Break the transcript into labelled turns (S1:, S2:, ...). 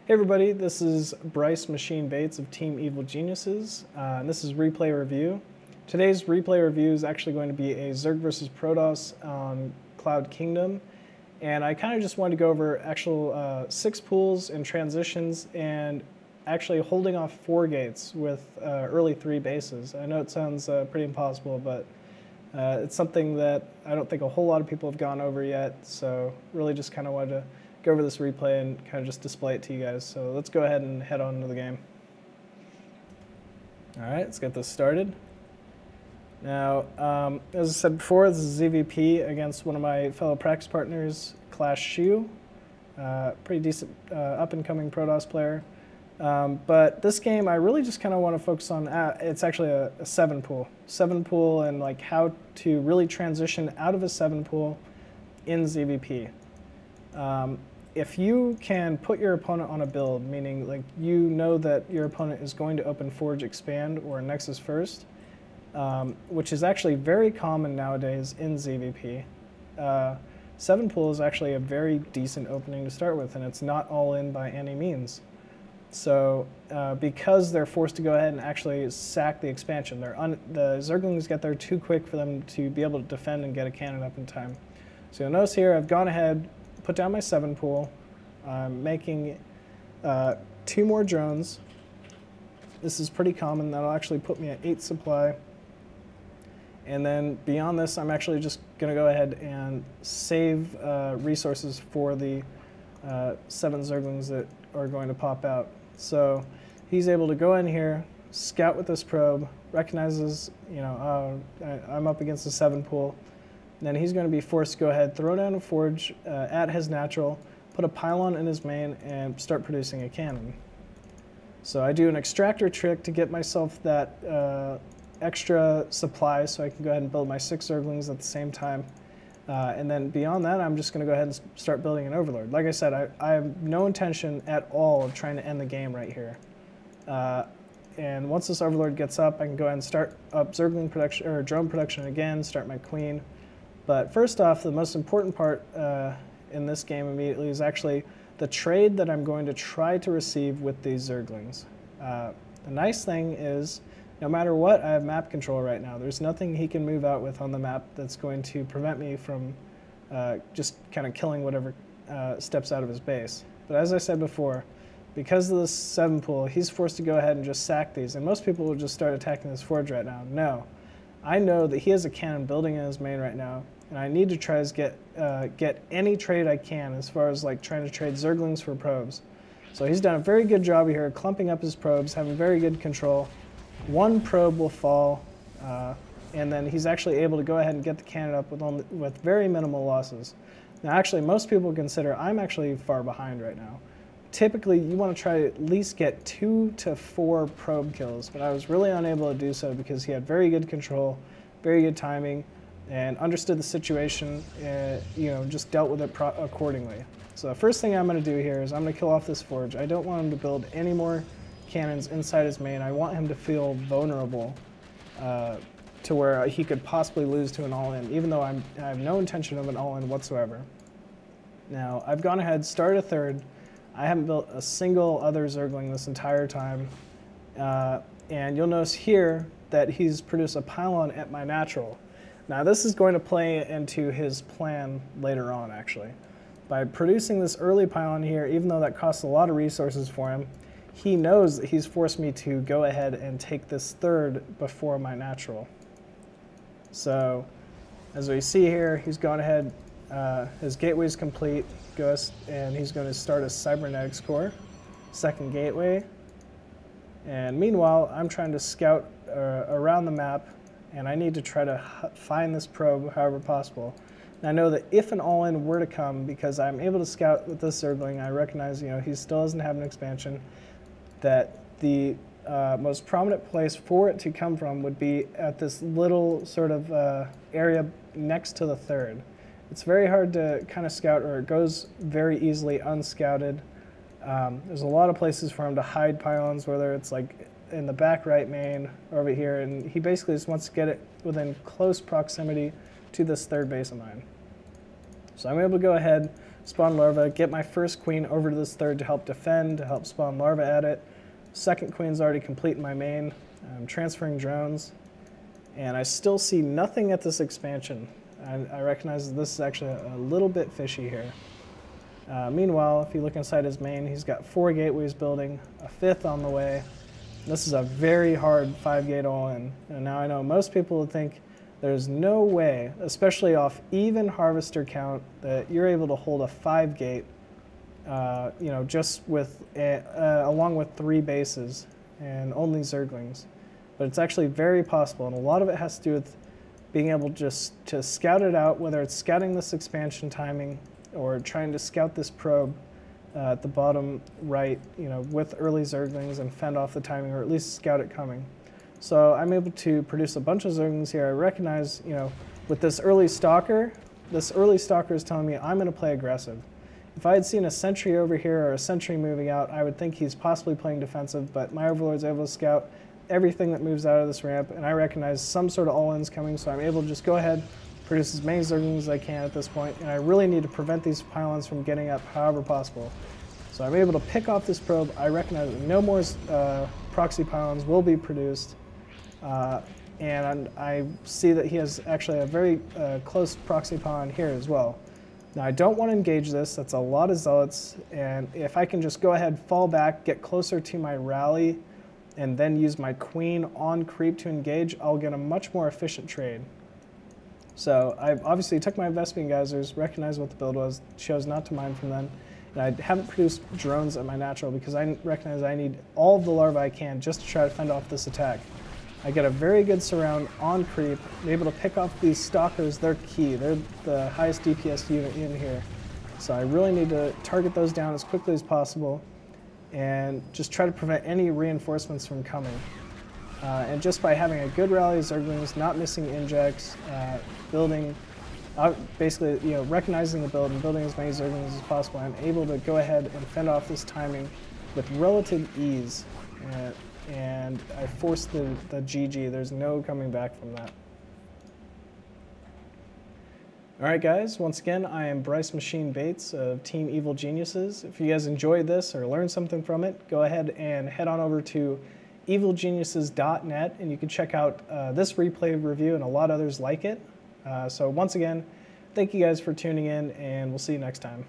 S1: Hey everybody, this is Bryce Machine Bates of Team Evil Geniuses, and this is Replay Review. Today's Replay Review is actually going to be a Zerg vs. Protoss on Cloud Kingdom, and I kind of just wanted to go over actual 6 pools and transitions and actually holding off 4 gates with early 3 bases. I know it sounds pretty impossible, but it's something that I don't think a whole lot of people have gone over yet, so really just kind of wanted to go over this replay and kind of just display it to you guys. So let's go ahead and head on to the game. All right, let's get this started. Now, as I said before, this is ZvP against one of my fellow practice partners, Clash Shu. Pretty decent up-and-coming Protoss player. But this game, I really just kind of want to focus on, it's actually a 7 pool. 7 pool and like how to really transition out of a 7 pool in ZvP. If you can put your opponent on a build, meaning like you know that your opponent is going to open Forge Expand or Nexus first, which is actually very common nowadays in ZvP. 7 pool is actually a very decent opening to start with, and it's not all in by any means. So because they're forced to go ahead and actually sack the expansion, the Zerglings get there too quick for them to be able to defend and get a cannon up in time. So you'll notice here I've gone ahead, put down my 7 pool. I'm making 2 more drones. This is pretty common. That'll actually put me at 8 supply. And then beyond this, I'm actually just going to go ahead and save resources for the 7 Zerglings that are going to pop out. So he's able to go in here, scout with this probe, recognizes, you know, I'm up against a 7 pool. Then he's going to be forced to go ahead, throw down a forge at his natural, put a pylon in his main, and start producing a cannon. So I do an extractor trick to get myself that extra supply so I can go ahead and build my 6 Zerglings at the same time. And then beyond that, I'm just going to go ahead and start building an Overlord. Like I said, I have no intention at all of trying to end the game right here. And once this Overlord gets up, I can go ahead and start up Zergling production, or drone production again, start my Queen. But first off, the most important part in this game immediately is actually the trade that I'm going to try to receive with these Zerglings. The nice thing is, no matter what, I have map control right now. There's nothing he can move out with on the map that's going to prevent me from just kind of killing whatever steps out of his base. But as I said before, because of this 7 pool, he's forced to go ahead and just sack these. And most people will just start attacking this forge right now. No. I know that he has a cannon building in his main right now, and I need to try to get any trade I can as far as like trying to trade Zerglings for probes. So he's done a very good job here clumping up his probes, having very good control. 1 probe will fall, and then he's actually able to go ahead and get the cannon up with very minimal losses. Now actually most people consider I'm actually far behind right now. Typically you want to try to at least get 2 to 4 probe kills, but I was really unable to do so because he had very good control, very good timing, and understood the situation and, you know, just dealt with it accordingly. So the first thing I'm going to do here is I'm going to kill off this forge. I don't want him to build any more cannons inside his main. I want him to feel vulnerable to where he could possibly lose to an all-in, even though I have no intention of an all-in whatsoever. Now I've gone ahead, started a 3rd. I haven't built a single other Zergling this entire time, and you'll notice here that he's produced a pylon at my natural. Now this is going to play into his plan later on actually. By producing this early pylon here, even though that costs a lot of resources for him, he knows that he's forced me to go ahead and take this 3rd before my natural. So as we see here, he's gone ahead, his gateway is complete, and he's going to start a cybernetics core, 2nd gateway. And meanwhile, I'm trying to scout around the map, and I need to try to find this probe however possible. And I know that if an all-in were to come, because I'm able to scout with this Zergling, I recognize, you know, he still doesn't have an expansion, that the most prominent place for it to come from would be at this little sort of area next to the 3rd. It's very hard to kind of scout, or it goes very easily unscouted. There's a lot of places for him to hide pylons, whether it's like in the back right main or over here, and he basically just wants to get it within close proximity to this 3rd base of mine. So I'm able to go ahead, spawn larva, get my first queen over to this third to help defend, to help spawn larva at it. Second queen's already complete in my main. I'm transferring drones, and I still see nothing at this expansion. I recognize that this is actually a little bit fishy here. Meanwhile, if you look inside his main, he's got 4 gateways building, a 5th on the way. This is a very hard 5-gate all-in. And now I know most people would think there's no way, especially off even harvester count, that you're able to hold a 5-gate, just with along with 3 bases and only zerglings. But it's actually very possible, and a lot of it has to do with being able just to scout it out, whether it's scouting this expansion timing or trying to scout this probe at the bottom right, with early zerglings and fend off the timing, or at least scout it coming. So I'm able to produce a bunch of zerglings here. I recognize, with this early stalker is telling me I'm going to play aggressive. If I had seen a sentry over here or a sentry moving out, I would think he's possibly playing defensive, but my overlord's able to scout everything that moves out of this ramp, and I recognize some sort of all-in's coming, so I'm able to just go ahead, produce as many zerglings as I can at this point, and I really need to prevent these pylons from getting up however possible. So I'm able to pick off this probe. I recognize that no more proxy pylons will be produced, and I see that he has actually a very close proxy pylon here as well. Now I don't want to engage this, that's a lot of zealots, and if I can just go ahead, fall back, get closer to my rally, and then use my queen on creep to engage, I'll get a much more efficient trade. So I obviously took my Vespian geysers, recognized what the build was, chose not to mine from them, and I haven't produced drones at my natural because I recognize I need all of the larvae I can just to try to fend off this attack. I get a very good surround on creep, I'm able to pick off these stalkers, they're key, they're the highest DPS unit in here. So I really need to target those down as quickly as possible and just try to prevent any reinforcements from coming. And just by having a good rally of zerglings, not missing injects, building, basically, recognizing the build and building as many zerglings as possible, I'm able to go ahead and fend off this timing with relative ease. And I forced the GG. There's no coming back from that. All right, guys, once again, I am Machine Bates of Team Evil Geniuses. If you guys enjoyed this or learned something from it, go ahead and head on over to evilgeniuses.net, and you can check out this replay review and a lot of others like it. So once again, thank you guys for tuning in, and we'll see you next time.